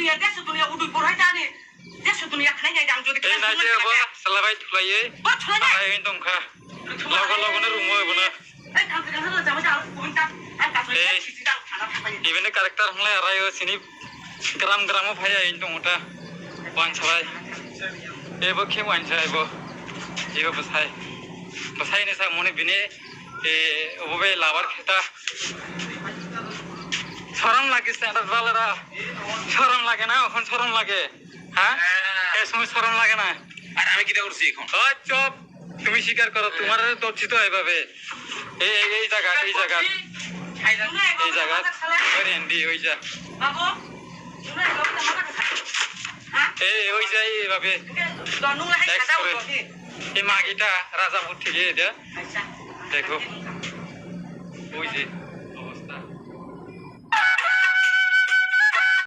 দুনিয়া দেশ দুনিয়া উডুই পড়াই জানে দেশ দুনিয়া খাই নাই দাম যদি এই নাইতে হবো সালাবাই থুলাইয়ে আই দংখা লগা লগনে রুমো হবো না এই কাম কাম যাও যাও কোনটা আর কাজ হইছে সিসিটা খানা খাই ইভেনে ক্যারেক্টার হলে আরাইও সিনি গ্রাম গ্রামও ভাই আইন দংটা ওয়ান সবাই এবো খে ওয়ান সাইবো এবো বসাই নে সা মনে বিনে এ ওবে লাভার খেতা শরম লাগে স্ট্যান্ডার্ড বালারা শরম লাগে না এখন শরম লাগে হ্যাঁ এই সময় শরম লাগে না আর আমি কিটা করছি এখন ওই চুপ তুমি স্বীকার করো তোমার দর্শিত এভাবে এই জায়গা ওই রেন্ডি ওই যা বাবু তুমি লোকটা মাথা হ্যাঁ ওই যাই এভাবে দনু লাই খাদা উঠি এই মাগিটা রাজাপুর থেকে এটা আচ্ছা দেখো ওই যে